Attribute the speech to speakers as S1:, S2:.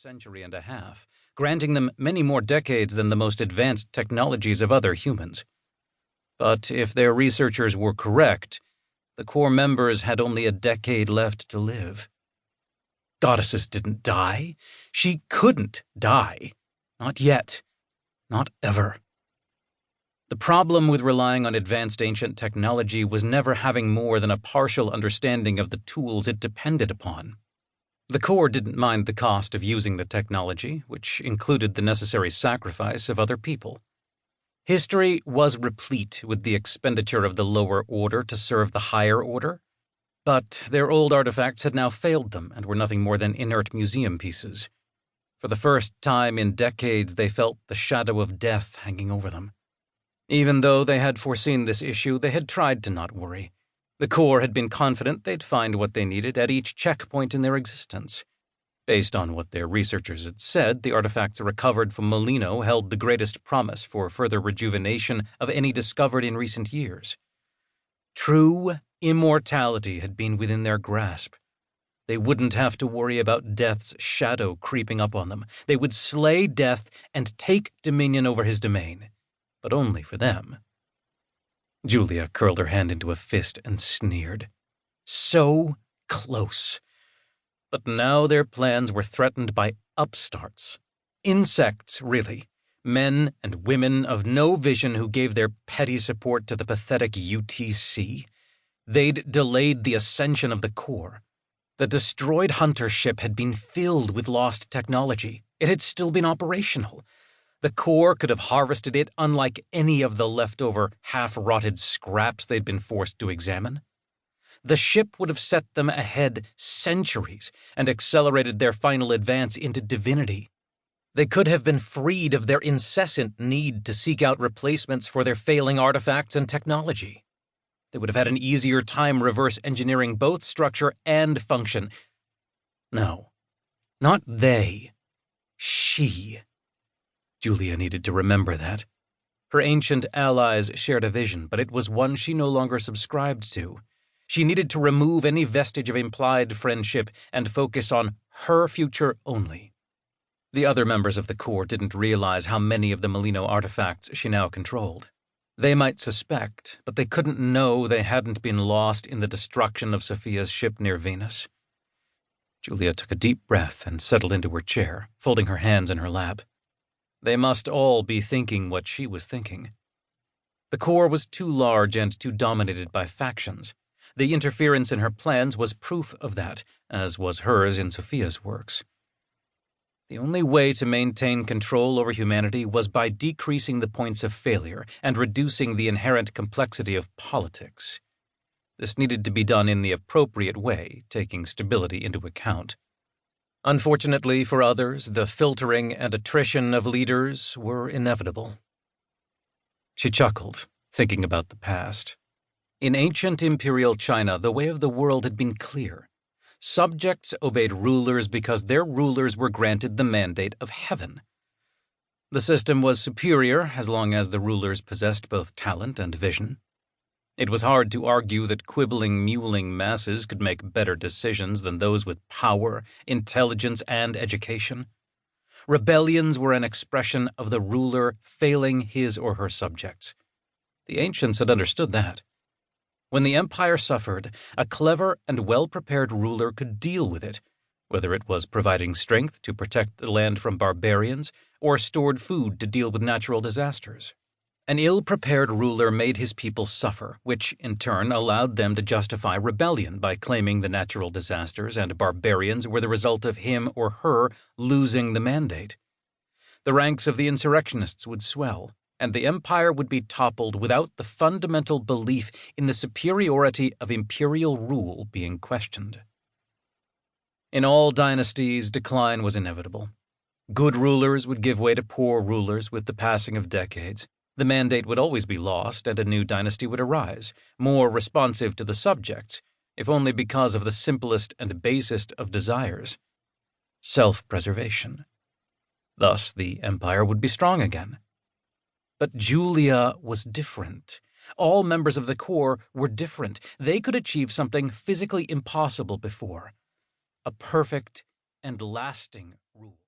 S1: century and a half, granting them many more decades than the most advanced technologies of other humans. But if their researchers were correct, the core members had only a decade left to live. Goddesses didn't die. She couldn't die. Not yet. Not ever. The problem with relying on advanced ancient technology was never having more than a partial understanding of the tools it depended upon. The core didn't mind the cost of using the technology, which included the necessary sacrifice of other people. History was replete with the expenditure of the lower order to serve the higher order, but their old artifacts had now failed them and were nothing more than inert museum pieces. For the first time in decades, they felt the shadow of death hanging over them. Even though they had foreseen this issue, they had tried to not worry. The core had been confident they'd find what they needed at each checkpoint in their existence. Based on what their researchers had said, the artifacts recovered from Molino held the greatest promise for further rejuvenation of any discovered in recent years. True immortality had been within their grasp. They wouldn't have to worry about death's shadow creeping up on them. They would slay death and take dominion over his domain, but only for them. Julia curled her hand into a fist and sneered. So close. But now their plans were threatened by upstarts. Insects, really. Men and women of no vision who gave their petty support to the pathetic UTC. They'd delayed the ascension of the core. The destroyed hunter ship had been filled with lost technology. It had still been operational. The core could have harvested it unlike any of the leftover, half-rotted scraps they'd been forced to examine. The ship would have set them ahead centuries and accelerated their final advance into divinity. They could have been freed of their incessant need to seek out replacements for their failing artifacts and technology. They would have had an easier time reverse engineering both structure and function. No, not they. She. Julia needed to remember that. Her ancient allies shared a vision, but it was one she no longer subscribed to. She needed to remove any vestige of implied friendship and focus on her future only. The other members of the core didn't realize how many of the Molino artifacts she now controlled. They might suspect, but they couldn't know they hadn't been lost in the destruction of Sophia's ship near Venus. Julia took a deep breath and settled into her chair, folding her hands in her lap. They must all be thinking what she was thinking. The core was too large and too dominated by factions. The interference in her plans was proof of that, as was hers in Sophia's works. The only way to maintain control over humanity was by decreasing the points of failure and reducing the inherent complexity of politics. This needed to be done in the appropriate way, taking stability into account. Unfortunately for others, the filtering and attrition of leaders were inevitable. She chuckled, thinking about the past. In ancient imperial China, the way of the world had been clear. Subjects obeyed rulers because their rulers were granted the mandate of heaven. The system was superior as long as the rulers possessed both talent and vision. It was hard to argue that quibbling, mewling masses could make better decisions than those with power, intelligence, and education. Rebellions were an expression of the ruler failing his or her subjects. The ancients had understood that. When the empire suffered, a clever and well-prepared ruler could deal with it, whether it was providing strength to protect the land from barbarians or stored food to deal with natural disasters. An ill-prepared ruler made his people suffer, which in turn allowed them to justify rebellion by claiming the natural disasters and barbarians were the result of him or her losing the mandate. The ranks of the insurrectionists would swell, and the empire would be toppled without the fundamental belief in the superiority of imperial rule being questioned. In all dynasties, decline was inevitable. Good rulers would give way to poor rulers with the passing of decades. The mandate would always be lost, and a new dynasty would arise, more responsive to the subjects, if only because of the simplest and basest of desires, self-preservation. Thus, the empire would be strong again. But Julia was different. All members of the core were different. They could achieve something physically impossible before. A perfect and lasting rule.